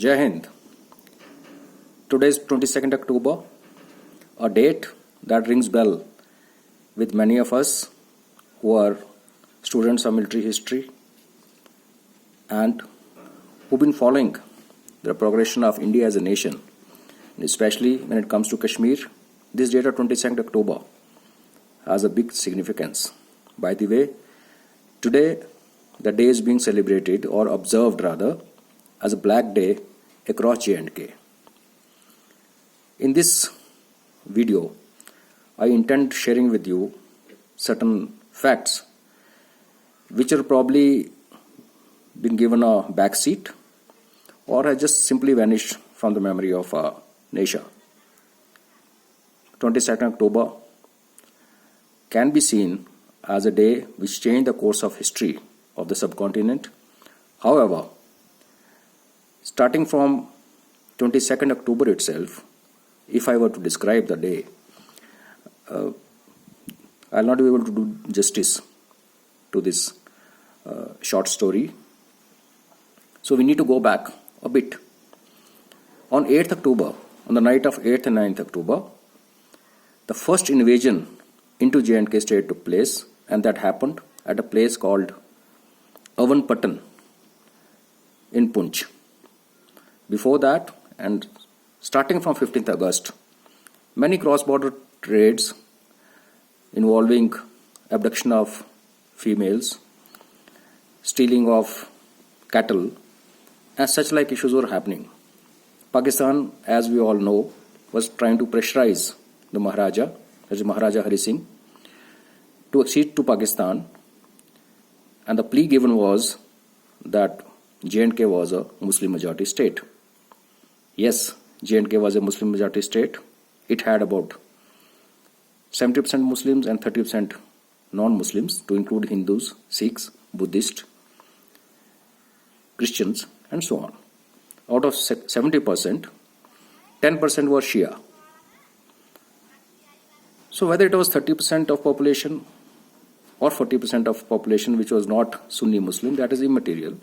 Jai Hind. Today is 22nd October, a date that rings bell with many of us who are students of military history and who've been following the progression of India as a nation, and especially when it comes to Kashmir. This date of 22nd October has a big significance. By the way, today the day is being celebrated or observed rather as a Black Day across J&K. In this video, I intend sharing with you certain facts which are probably been given a backseat or have just simply vanished from the memory of our nation. 22nd October can be seen as a day which changed the course of history of the subcontinent. However, starting from 22nd October itself, if I were to describe the day, I'll not be able to do justice to this short story. So we need to go back a bit. On 8th October, on the night of 8th and 9th October, the first invasion into J&K state took place, and that happened at a place called Avanpatan in Poonch. Before that, and starting from 15th August, many cross-border trades involving abduction of females, stealing of cattle, and such like issues were happening. Pakistan, as we all know, was trying to pressurize the Maharaja, that is Maharaja Hari Singh, to accede to Pakistan, and the plea given was that J&K was a Muslim majority state. Yes, J&K was a Muslim majority state. It had about 70% Muslims and 30% non-Muslims, to include Hindus, Sikhs, Buddhists, Christians, and so on. Out of 70%, 10% were Shia. So whether it was 30% of population or 40% of population which was not Sunni Muslim, that is immaterial.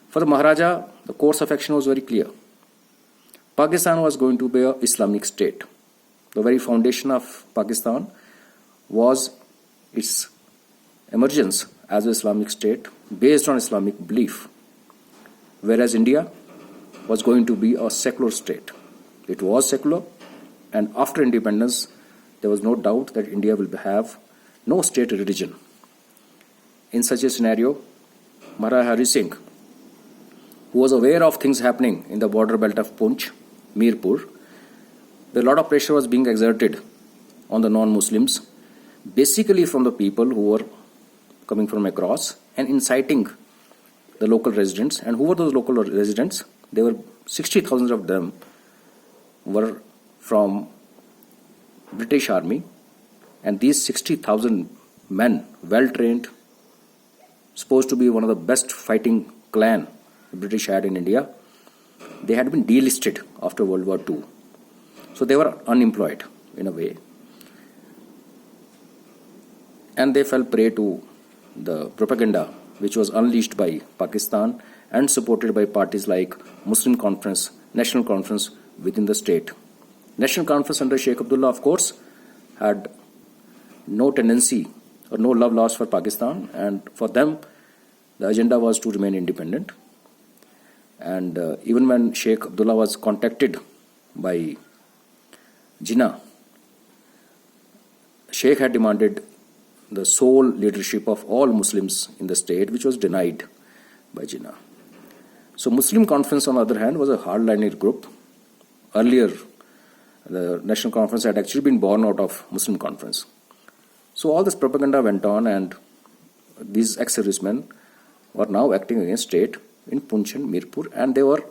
For the Maharaja, the course of action was very clear. Pakistan was going to be an Islamic state. The very foundation of Pakistan was its emergence as an Islamic state based on Islamic belief, whereas India was going to be a secular state. It was secular, and after independence, there was no doubt that India will have no state religion. In such a scenario, Maharaja Hari Singh, who was aware of things happening in the border belt of Poonch, Mirpur, a lot of pressure was being exerted on the non-Muslims, basically from the people who were coming from across and inciting the local residents. And who were those local residents? There were 60,000 of them were from British Army, and these 60,000 men, well trained, supposed to be one of the best fighting clan the British had in India, they had been delisted after World War II. So they were unemployed in a way. And they fell prey to the propaganda which was unleashed by Pakistan and supported by parties like Muslim Conference, National Conference within the state. National Conference under Sheikh Abdullah, of course, had no tendency or no love lost for Pakistan, and for them the agenda was to remain independent. And even when Sheikh Abdullah was contacted by Jinnah, Sheikh had demanded the sole leadership of all Muslims in the state, which was denied by Jinnah. So Muslim Conference, on the other hand, was a hardliner group. Earlier, the National Conference had actually been born out of Muslim Conference. So all this propaganda went on, and these ex-servicemen were now acting against state in Poonch and Mirpur, and they were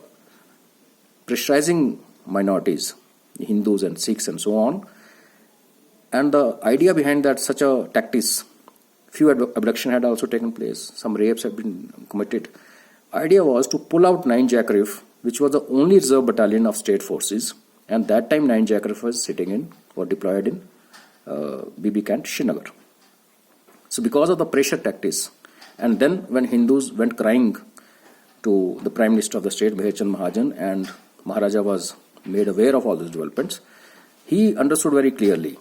pressurizing minorities, Hindus and Sikhs and so on. And the idea behind that, such a tactics, few abduction had also taken place, some rapes had been committed. Idea was to pull out 9 Jackrif, which was the only reserve battalion of state forces, and that time 9 Jackrif was sitting in or deployed in BB camp Srinagar. So because of the pressure tactics, and then when Hindus went crying to the Prime Minister of the state, Meher Chand Mahajan, and Maharaja was made aware of all these developments. He understood very clearly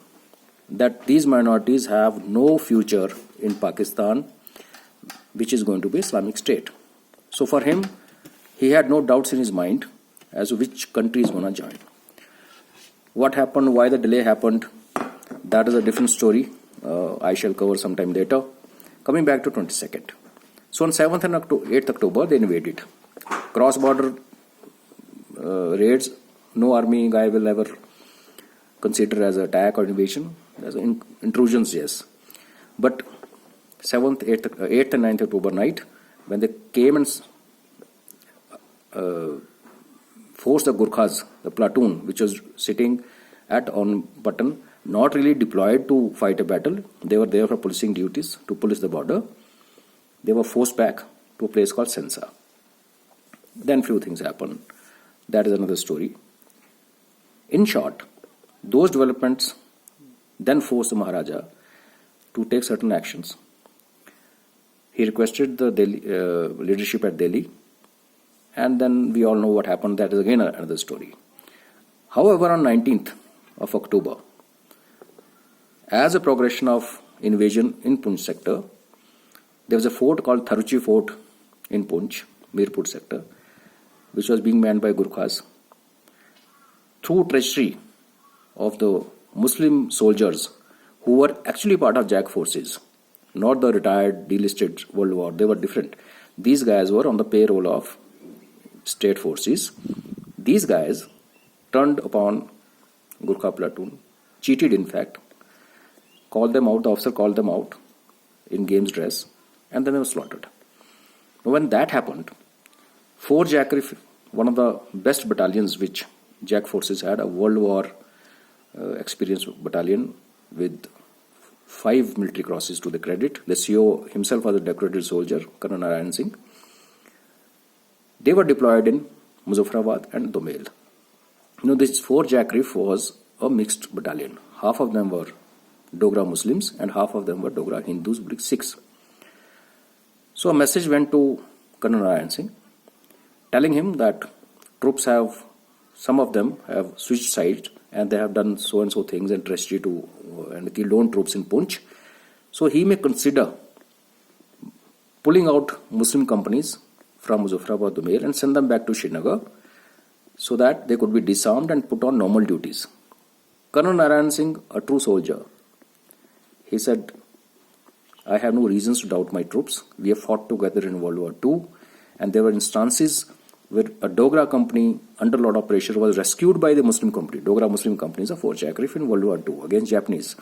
that these minorities have no future in Pakistan, which is going to be Islamic State. So for him, he had no doubts in his mind as to which country is going to join. What happened, why the delay happened, that is a different story. I shall cover sometime later. Coming back to 22nd. So on 7th and 8th October, they invaded. Cross-border raids, no army guy will ever consider as an attack or invasion. As intrusions, yes. But 7th, 8th and 9th October night, when they came and forced the Gurkhas, the platoon, which was sitting at on button, not really deployed to fight a battle. They were there for policing duties, to police the border. They were forced back to a place called Sensa. Then few things happened. That is another story. In short, those developments then forced the Maharaja to take certain actions. He requested the Delhi, leadership at Delhi, and then we all know what happened. That is again another story. However, on 19th of October, as a progression of invasion in Poonch sector, there was a fort called Tharuchi Fort in Poonch, Mirpur sector, which was being manned by Gurkhas. Through treachery of the Muslim soldiers who were actually part of JAG forces, not the retired delisted World War, they were different. These guys were on the payroll of state forces. These guys turned upon Gurkha platoon, cheated in fact, called them out, the officer called them out in game's dress, and then they were slaughtered. Now, when that happened, 4 JAG, one of the best battalions which JAG forces had, a World War experienced battalion with 5 military crosses to the credit. The CEO himself was a decorated soldier, Colonel Narayan Singh. They were deployed in Muzaffarabad and Domail. This 4 JAG was a mixed battalion. Half of them were Dogra Muslims and half of them were Dogra Hindus, Sikhs. So a message went to Colonel Narayan Singh telling him that troops have, some of them have switched sides and they have done so and so things and treachery to and killed own troops in Poonch. So he may consider pulling out Muslim companies from Muzaffarabad, Domail and send them back to Srinagar so that they could be disarmed and put on normal duties. Colonel Narayan Singh, a true soldier, he said, I have no reasons to doubt my troops. We have fought together in World War II, and there were instances where a Dogra company under a lot of pressure was rescued by the Muslim company. Dogra Muslim companies are 4 JAG in World War II against Japanese.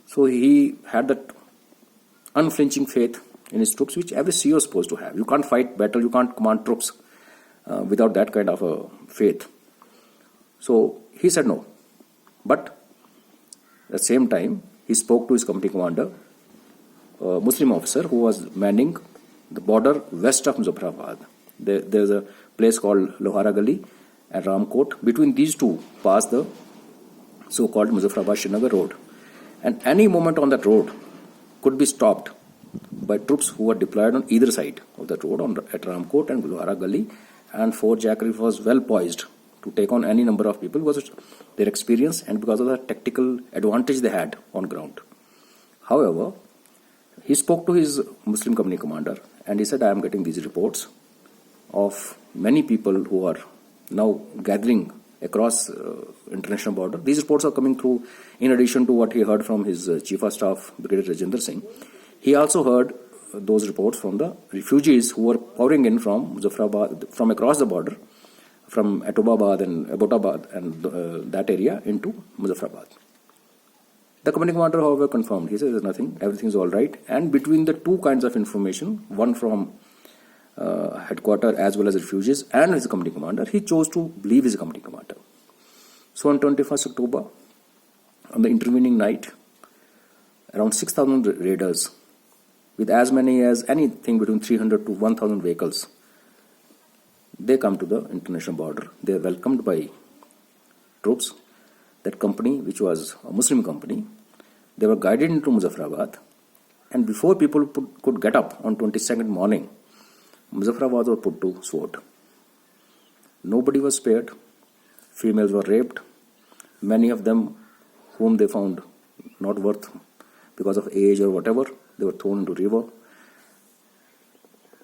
So he had that unflinching faith in his troops, which every CEO is supposed to have. You can't fight battle, you can't command troops without that kind of a faith. So he said no. But at the same time, he spoke to his company commander, a Muslim officer who was manning the border west of Muzaffarabad. There's a place called Lohara Gali and Ramkot. Between these two passed the so-called Muzaffarabad-Srinagar road. And any moment on that road could be stopped by troops who were deployed on either side of that road at Ramkot and Lohara Gali. And 4 JAG was well poised to take on any number of people because of their experience and because of the tactical advantage they had on ground. However, he spoke to his Muslim company commander and he said, I am getting these reports of many people who are now gathering across international border. These reports are coming through in addition to what he heard from his Chief of Staff, Brigadier Rajinder Singh. He also heard those reports from the refugees who were pouring in from Muzaffarabad, from across the border, from Atobabad and Abbottabad and that area into Muzaffarabad. The company commander, however, confirmed. He said there's nothing, everything is all right. And between the two kinds of information, one from headquarters as well as refugees and his company commander, he chose to believe his company commander. So on 21st October, on the intervening night, around 6,000 raiders with as many as anything between 300 to 1,000 vehicles, they come to the international border. They are welcomed by troops. That company, which was a Muslim company, they were guided into Muzaffarabad. And before people could get up on 22nd morning, Muzaffarabad was put to sword. Nobody was spared. Females were raped. Many of them whom they found not worth because of age or whatever, they were thrown into river.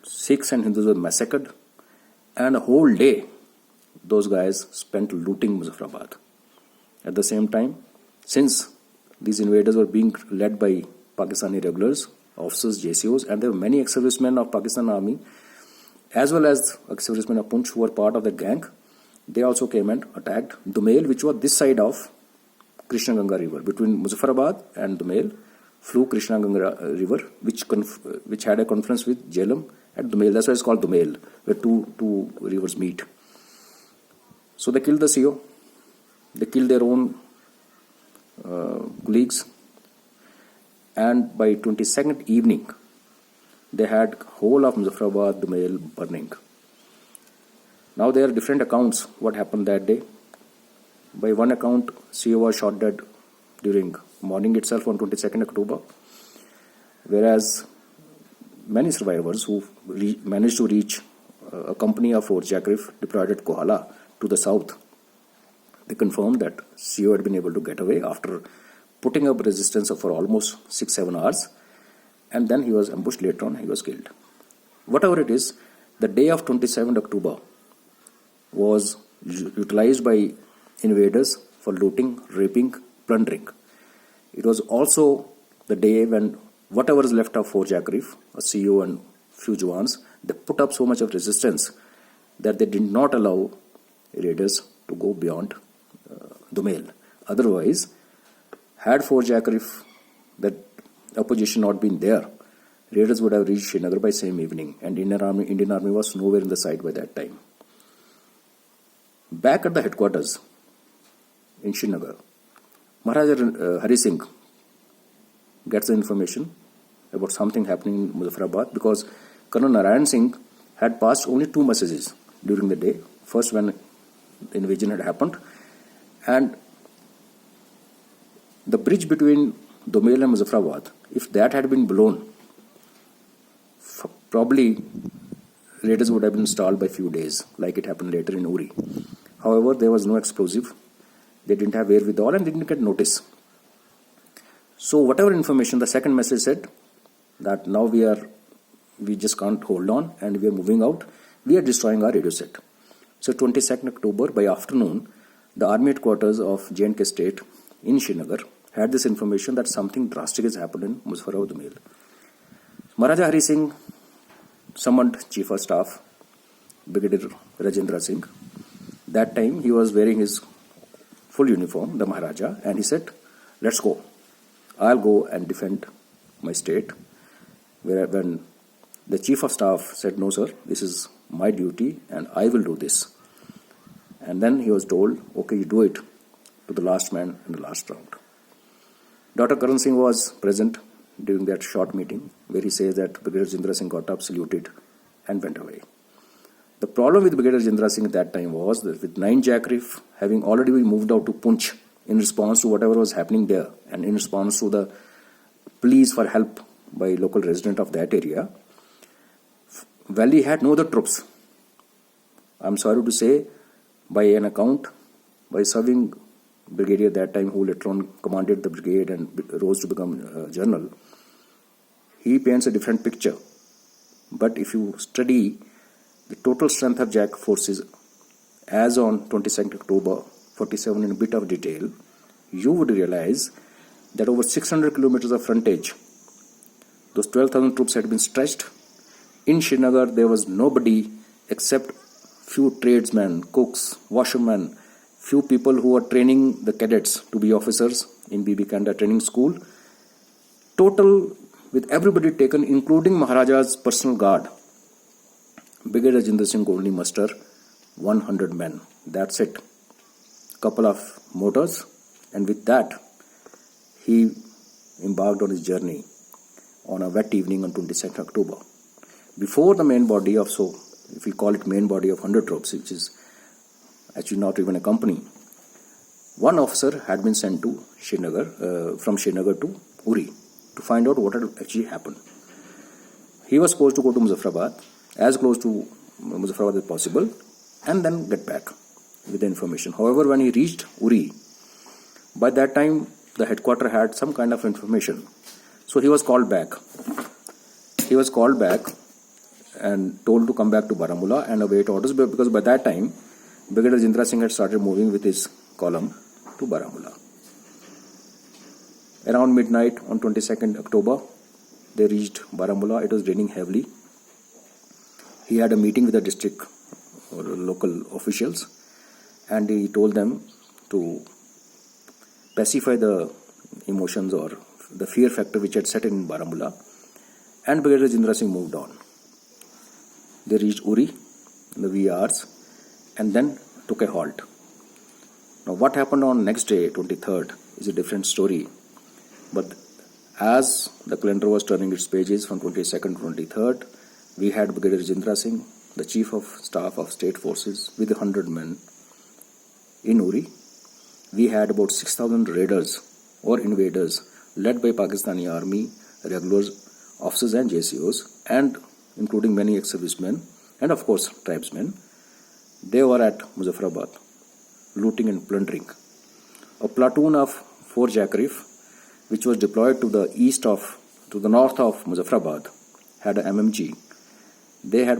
Sikhs and Hindus were massacred, and a whole day those guys spent looting Muzaffarabad. At the same time, since these invaders were being led by Pakistani regulars, officers, JCOs, and there were many ex-servicemen of Pakistan Army as well as ex-servicemen of Poonch who were part of the gang, they also came and attacked Dumail, which was this side of Krishna Ganga river. Between Muzaffarabad and Dumail flew Krishna Ganga river, which had a confluence with Jhelum at Dumail. That's why it's called Dumail, where two rivers meet. So they killed the CO. They killed their own colleagues. And by 22nd evening, they had whole of Muzaffarabad, Dumail burning. Now there are different accounts what happened that day. By one account, CO was shot dead during morning itself on 22nd October, whereas many survivors who managed to reach a company of Fort Jacrif deployed at Kohala to the south, they confirmed that CO had been able to get away after putting up resistance for almost 6-7 hours, and then he was ambushed later on, he was killed. Whatever it is, the day of 27th October was utilized by invaders for looting, raping, plundering. It was also the day when whatever is left of Fort Jacrif, a CO and few Jawans, they put up so much of resistance that they did not allow raiders to go beyond Dumail. Otherwise, had Fort Jacrif, that opposition not been there, raiders would have reached Srinagar by same evening, and Indian Army was nowhere in the sight by that time. Back at the headquarters in Srinagar, Maharaja Hari Singh gets the information about something happening in Muzaffarabad because Colonel Narayan Singh had passed only 2 messages during the day. First, when the invasion had happened, and the bridge between Dumail and Muzaffarabad, if that had been blown, probably raiders would have been stalled by few days, like it happened later in Uri. However, there was no explosive. They didn't have wherewithal and didn't get notice. So whatever information, the second message said that now we just can't hold on and we are moving out. We are destroying our radio set. So 22nd October by afternoon, the army headquarters of J&K state in Srinagar had this information that something drastic has happened in Muzaffarabad Dumail. Maharaja Hari Singh summoned Chief of Staff, Brigadier Rajendra Singh. That time he was wearing his full uniform, the Maharaja, and he said, let's go. I'll go and defend my state. When the Chief of Staff said, no sir, this is my duty and I will do this. And then he was told, okay, you do it to the last man in the last round. Dr. Karan Singh was present during that short meeting where he says that Brigadier Rajendra Singh got up, saluted and went away. The problem with Brigadier Rajendra Singh at that time was that with 9 Jacrif having already been moved out to Poonch in response to whatever was happening there and in response to the pleas for help by local resident of that area, Valley had no other troops. I'm sorry to say, by an account, by serving brigadier that time who later on commanded the brigade and rose to become general, he paints a different picture. But if you study the total strength of JAC forces as on 22nd October 47 in a bit of detail, you would realize that over 600 kilometers of frontage, those 12,000 troops had been stretched. In Srinagar, there was nobody except few tradesmen, cooks, washermen, few people who were training the cadets to be officers in BB Kanda training school. Total, with everybody taken, including Maharaja's personal guard, Brigadier Rajendra Singh could only muster 100 men. That's it. Couple of motors, and with that, he embarked on his journey on a wet evening on 22nd October. Before the main body of, so if we call it main body of 100 troops, which is actually not even a company, one officer had been sent to Srinagar, from Srinagar to Uri to find out what had actually happened. He was supposed to go to Muzaffarabad as close to Muzaffarabad as possible and then get back with the information. However, when he reached Uri, by that time the headquarters had some kind of information. So he was called back. He was called back and told to come back to Baramulla and await orders, because by that time Brigadier Rajendra Singh had started moving with his column to Baramulla. Around midnight on 22nd October, they reached Baramulla. It was raining heavily. He had a meeting with the district or local officials, and he told them to pacify the emotions or the fear factor which had set in Baramulla, and Brigadier Rajendra Singh moved on. They reached Uri in the wee hours and then took a halt. Now what happened on next day, 23rd, is a different story. But as the calendar was turning its pages from 22nd to 23rd, we had Brigadier Rajendra Singh, the Chief of Staff of State Forces, with 100 men in Uri. We had about 6,000 raiders or invaders led by Pakistani Army, regulars, officers and JCOs, and including many ex-servicemen and of course tribesmen. They were at Muzaffarabad, looting and plundering. A platoon of 4 Jackrif, which was deployed to the north of Muzaffarabad, had a MMG.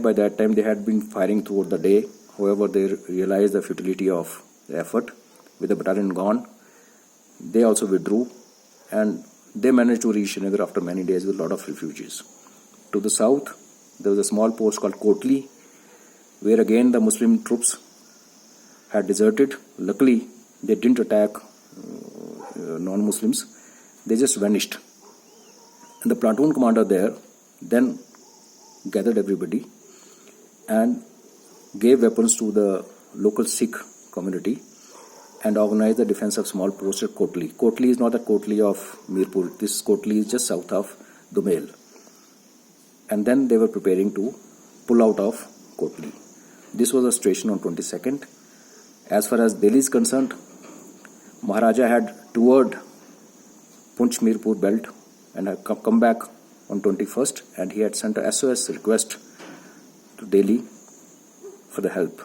By that time, they had been firing throughout the day. However, they realized the futility of the effort. With the battalion gone, they also withdrew, and they managed to reach Srinagar after many days with a lot of refugees. To the south, there was a small post called Kotli, where again the Muslim troops had deserted. Luckily, they didn't attack non-Muslims. They just vanished. And the platoon commander there then gathered everybody and gave weapons to the local Sikh community and organized the defense of small posts at Kotli. Kotli is not the Kotli of Mirpur. This Kotli is just south of Dumail. And then they were preparing to pull out of Kotli. This was the situation on 22nd. As far as Delhi is concerned, Maharaja had toured Punch Mirpur belt and had come back on 21st, and he had sent a SOS request to Delhi for the help.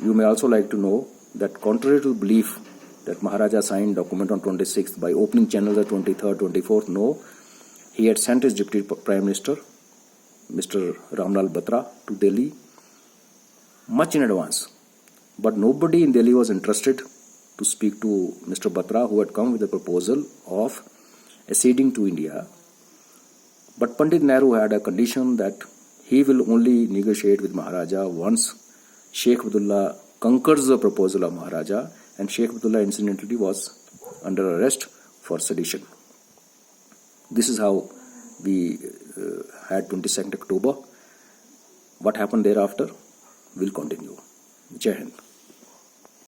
You may also like to know that contrary to belief that Maharaja signed document on 26th by opening channels at 23rd, 24th, no, he had sent his Deputy Prime Minister, Mr. Ramlal Batra, to Delhi much in advance. But nobody in Delhi was interested to speak to Mr. Batra, who had come with a proposal of acceding to India. But Pandit Nehru had a condition that he will only negotiate with Maharaja once Sheikh Abdullah conquers the proposal of Maharaja, and Sheikh Abdullah incidentally was under arrest for sedition. This is how we had 22nd October. What happened thereafter will continue. Jai Hind.